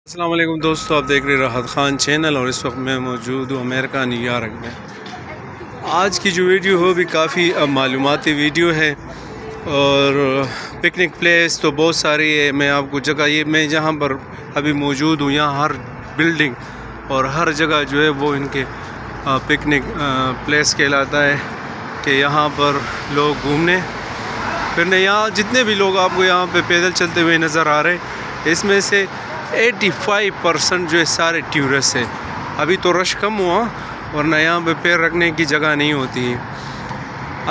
السلام علیکم دوستو، آپ دیکھ رہے راحت خان چینل اور اس وقت میں موجود ہوں امریکہ نیو یارک میں۔ آج کی جو ویڈیو ہو بھی کافی معلوماتی ویڈیو ہے اور پکنک پلیس تو بہت ساری ہے۔ میں آپ کو جگہ میں جہاں پر ابھی موجود ہوں یہاں ہر بلڈنگ اور ہر جگہ جو ہے وہ ان کے پکنک پلیس کہلاتا ہے کہ یہاں پر لوگ گھومنے پھرنے، یہاں جتنے بھی لوگ آپ کو یہاں پہ پیدل چلتے ہوئے نظر آ رہے ہیں اس میں سے 85% جو ہے سارے ٹورسٹ ہیں۔ ابھی تو رش کم ہوا ورنہ یہاں پہ پیر رکھنے کی جگہ نہیں ہوتی ہے۔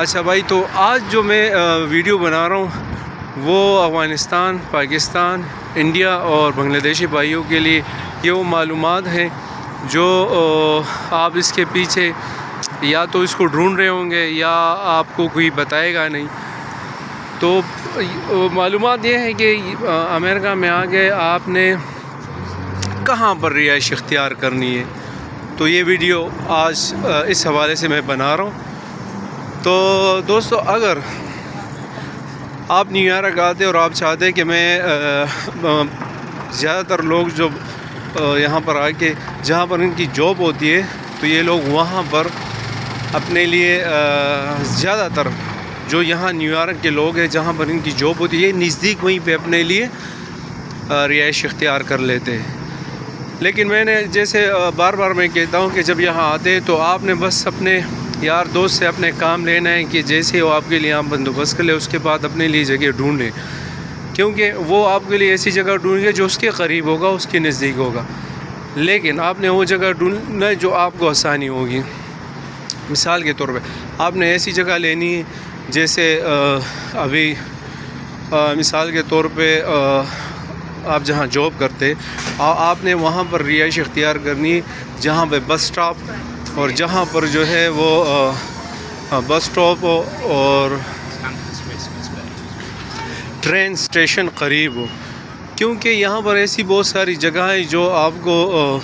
اچھا بھائی، تو آج جو میں ویڈیو بنا رہا ہوں وہ افغانستان، پاکستان، انڈیا اور بنگلہ دیشی بھائیوں کے لیے یہ وہ معلومات ہیں جو آپ اس کے پیچھے یا تو اس کو ڈھونڈ رہے ہوں گے یا آپ کو کوئی بتائے گا نہیں۔ تو معلومات یہ ہے کہ امریکہ میں آگے آپ نے کہاں پر رہائش اختیار کرنی ہے، تو یہ ویڈیو آج اس حوالے سے میں بنا رہا ہوں۔ تو دوستو، اگر آپ نیو یارک آتے اور آپ چاہتے کہ میں زیادہ تر لوگ جو یہاں پر آ کے جہاں پر ان کی جاب ہوتی ہے تو یہ لوگ وہاں پر اپنے لیے زیادہ تر جو یہاں نیو یارک کے لوگ ہیں جہاں پر ان کی جاب ہوتی ہے یہ نزدیک وہیں پہ اپنے لیے رہائش اختیار کر لیتے ہیں۔ لیکن میں نے جیسے بار بار میں کہتا ہوں کہ جب یہاں آتے تو آپ نے بس اپنے یار دوست سے اپنے کام لینا ہے کہ جیسے وہ آپ کے لیے آپ بندوبست کر لے، اس کے بعد اپنے لیے جگہ ڈھونڈیں، کیونکہ وہ آپ کے لیے ایسی جگہ ڈھونڈیں جو اس کے قریب ہوگا، اس کے نزدیک ہوگا۔ لیکن آپ نے وہ جگہ ڈھونڈنا ہے جو آپ کو آسانی ہوگی۔ مثال کے طور پہ آپ نے ایسی جگہ لینی ہے جیسے ابھی مثال کے طور پہ آپ جہاں جاب کرتے آپ نے وہاں پر رہائش اختیار کرنی ہے جہاں پہ بس سٹاپ اور جہاں پر جو ہے وہ بس سٹاپ اور ٹرین سٹیشن قریب ہو، کیونکہ یہاں پر ایسی بہت ساری جگہیں جو آپ کو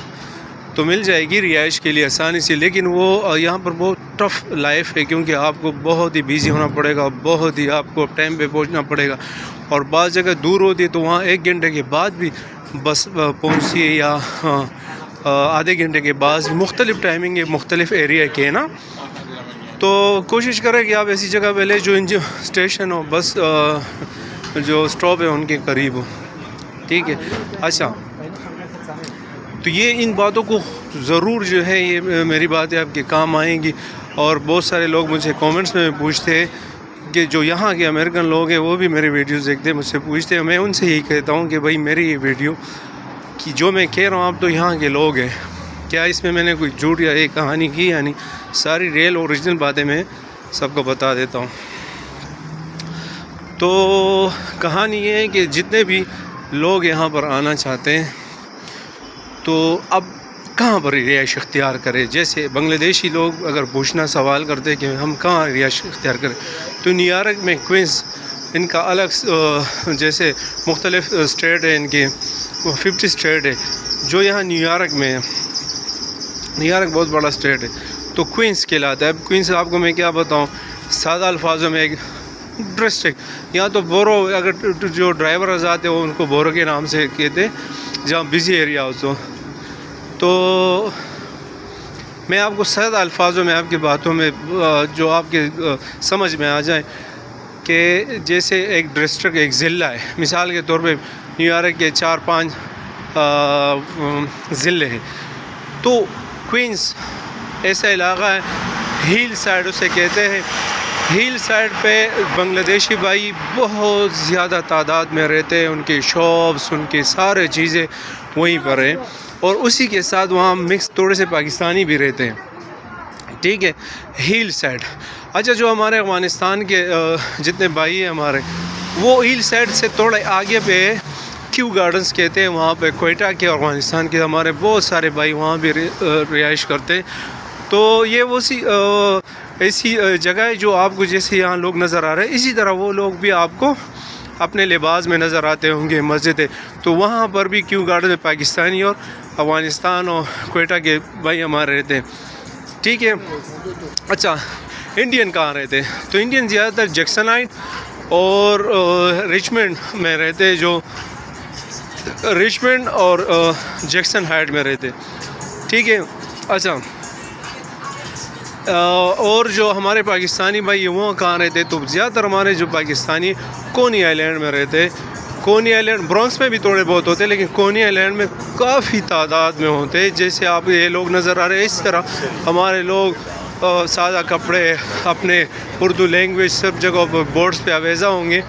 تو مل جائے گی رہائش کے لیے آسانی سے، لیکن وہ یہاں پر بہت ٹف لائف ہے کیونکہ آپ کو بہت ہی بیزی ہونا پڑے گا، بہت ہی آپ کو ٹائم پہ پہنچنا پڑے گا، اور بعض جگہ دور ہوتی ہے تو وہاں 1 گھنٹے کے بعد بھی بس پہنچتی ہے یا آدھے گھنٹے کے بعد، مختلف ٹائمنگ ہے مختلف ایریا کے نا۔ تو کوشش کریں کہ آپ ایسی جگہ پہ لیں جو اسٹیشن ہو، بس جو اسٹاپ ہے ان کے قریب ہو، ٹھیک ہے۔ اچھا، تو یہ ان باتوں کو ضرور جو ہے یہ میری باتیں آپ کے کام آئیں گی، اور بہت سارے لوگ مجھے کومنٹس میں پوچھتے ہیں کہ جو یہاں کے امریکن لوگ ہیں وہ بھی میرے ویڈیوز دیکھتے ہیں، مجھ سے پوچھتے ہیں، میں ان سے یہی کہتا ہوں کہ بھائی میری یہ ویڈیو کی جو میں کہہ رہا ہوں آپ تو یہاں کے لوگ ہیں، کیا اس میں نے کوئی جھوٹ یا ایک کہانی کی؟ یعنی ساری ریئل اوریجنل باتیں میں سب کو بتا دیتا ہوں۔ تو کہانی یہ ہے کہ جتنے بھی لوگ یہاں پر آنا چاہتے ہیں تو اب کہاں پر رہائش اختیار کرے، جیسے بنگلہ دیشی لوگ اگر پوچھنا سوال کرتے کہ ہم کہاں رہائش اختیار کریں تو نیو یارک میں کوئنز ان کا الگ جیسے مختلف اسٹیٹ ہے، ان کے 50 اسٹیٹ ہے جو یہاں نیو یارک میں ہے۔ نیو یارک بہت بڑا اسٹیٹ ہے تو کوئنز کہلاتا ہے۔ اب کوئنز آپ کو میں کیا بتاؤں، سادہ الفاظوں میں ایک ڈسٹرکٹ، یہاں تو بورو، اگر جو ڈرائیور آتے ہیں وہ ان کو بورو کے نام سے کہتے ہیں جہاں بزی ایریا ہو۔ تو میں آپ کو سادہ الفاظوں میں آپ کی باتوں میں جو آپ کے سمجھ میں آ جائیں کہ جیسے ایک ڈسٹرکٹ ایک ضلع ہے، مثال کے طور پہ نیو یارک کے 4-5 ضلع ہیں، تو کوئنز ایسا علاقہ ہے، ہیل سائڈ اسے کہتے ہیں۔ ہیل سائڈ پہ بنگلہ دیشی بھائی بہت زیادہ تعداد میں رہتے ہیں، ان کے شاپس، ان کے سارے چیزیں وہیں پر ہیں، اور اسی کے ساتھ وہاں مکس تھوڑے سے پاکستانی بھی رہتے ہیں، ٹھیک ہے، ہیل سائڈ۔ اچھا، جو ہمارے افغانستان کے جتنے بھائی ہیں ہمارے، وہ ہیل سائڈ سے تھوڑے آگے پہ کیو گارڈنز کہتے ہیں، وہاں پہ کوئٹہ کے افغانستان کے ہمارے بہت سارے بھائی وہاں بھی رہائش کرتے ہیں۔ تو یہ وہ ایسی جگہ ہے جو آپ کو جیسے یہاں لوگ نظر آ رہے ہیں اسی طرح وہ لوگ بھی آپ کو اپنے لباس میں نظر آتے ہوں گے، مسجد ہے تو وہاں پر بھی کیو گارڈن میں پاکستانی اور افغانستان اور کوئٹہ کے بھائی ہمارے رہتے ہیں، ٹھیک ہے۔ اچھا، انڈین کہاں رہتے ہیں تو انڈین زیادہ تر جیکسن ہائٹ اور رچمنڈ میں رہتے ہیں، جو رچمنڈ اور جیکسن ہائٹ میں رہتے. ٹھیک ہے. اچھا اور جو ہمارے پاکستانی بھائی وہ کہاں رہتے؟ تو زیادہ تر ہمارے جو پاکستانی کونی آئی لینڈ میں رہتے. کونی آئی لینڈ برانکس میں بھی تھوڑے بہت ہوتے لیکن کونی آئی لینڈ میں کافی تعداد میں ہوتے. جیسے آپ یہ لوگ نظر آ رہے ہیں اس طرح ہمارے لوگ سادہ کپڑے اپنے اردو لینگویج سب جگہوں پر بورڈز پہ آویزہ ہوں گے.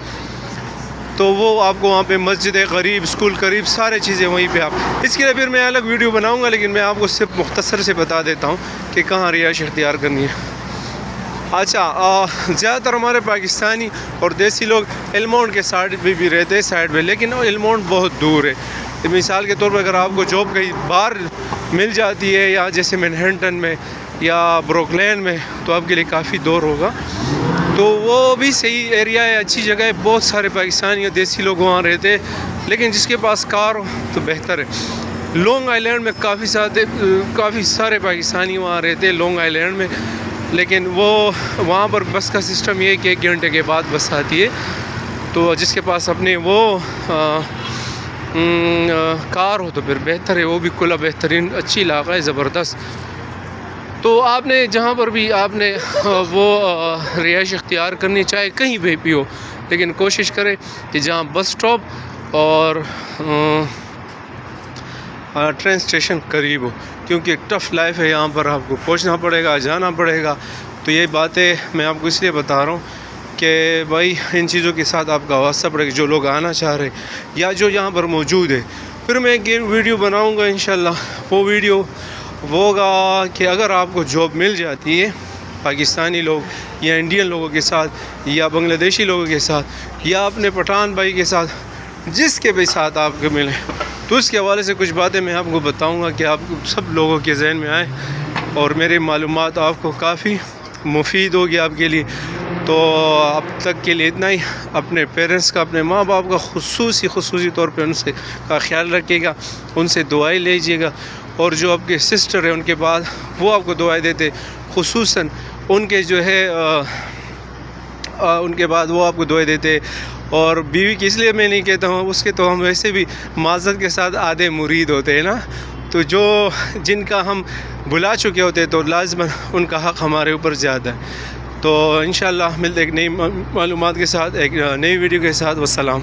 تو وہ آپ کو وہاں پہ مسجد قریب اسکول قریب سارے چیزیں وہیں پہ. آپ اس کے لیے پھر میں الگ ویڈیو بناؤں گا لیکن میں آپ کو صرف مختصر سے بتا دیتا ہوں کہ کہاں رہائش اختیار کرنی ہے. اچھا زیادہ تر ہمارے پاکستانی اور دیسی لوگ ایلمونٹ کے سائڈ پہ بھی رہتے ہیں سائڈ پہ لیکن ایلمونٹ بہت دور ہے. مثال کے طور پر اگر آپ کو جاب کہیں باہر مل جاتی ہے یا جیسے مینہٹن میں یا بروکلین میں تو آپ کے لیے کافی دور ہوگا. تو وہ بھی صحیح ایریا ہے, اچھی جگہ ہے, بہت سارے پاکستانی اور دیسی لوگ وہاں رہتے ہیں لیکن جس کے پاس کار ہو تو بہتر ہے. لانگ آئی لینڈ میں کافی سارے پاکستانی وہاں رہتے ہیں لانگ آئی لینڈ میں لیکن وہ وہاں پر بس کا سسٹم یہ ہے کہ 1 گھنٹے کے بعد بس آتی ہے. تو جس کے پاس اپنے وہ کار ہو تو پھر بہتر ہے. وہ بھی کھلا بہترین اچھی علاقہ ہے زبردست. تو آپ نے جہاں پر بھی آپ نے وہ رہائش اختیار کرنی چاہے کہیں بھی ہو لیکن کوشش کرے کہ جہاں بس سٹاپ اور ٹرین اسٹیشن قریب ہو کیونکہ ٹف لائف ہے یہاں پر. آپ کو پہنچنا پڑے گا جانا پڑے گا. تو یہ باتیں میں آپ کو اس لیے بتا رہا ہوں کہ بھائی ان چیزوں کے ساتھ آپ کا واسطہ پڑے گا جو لوگ آنا چاہ رہے یا جو یہاں پر موجود ہے. پھر میں ایک ویڈیو بناؤں گا انشاءاللہ. وہ ویڈیو ہوگا کہ اگر آپ کو جاب مل جاتی ہے پاکستانی لوگ یا انڈین لوگوں کے ساتھ یا بنگلہ دیشی لوگوں کے ساتھ یا اپنے پٹھان بھائی کے ساتھ جس کے بھی ساتھ آپ کو ملے تو اس کے حوالے سے کچھ باتیں میں آپ کو بتاؤں گا کہ آپ سب لوگوں کے ذہن میں آئیں اور میری معلومات آپ کو کافی مفید ہوگی آپ کے لیے. تو اب تک کے لیے اتنا ہی. اپنے پیرنٹس کا اپنے ماں باپ کا خصوصی طور پہ ان سے کا خیال رکھیے گا, ان سے دعائیں لیجیے گا. اور جو آپ کے سسٹر ہیں ان کے بعد وہ آپ کو دعائیں دیتے خصوصاً ان کے جو ہے ان کے بعد وہ آپ کو دعائیں دیتے. اور بیوی کی اس لیے میں نہیں کہتا ہوں اس کے تو ہم ویسے بھی معذرت کے ساتھ آدھے مرید ہوتے ہیں نا. تو جو جن کا ہم بلا چکے ہوتے تو لازماً ان کا حق ہمارے اوپر زیادہ ہے. تو انشاءاللہ ملتے ایک نئی معلومات کے ساتھ ایک نئی ویڈیو کے ساتھ. والسلام.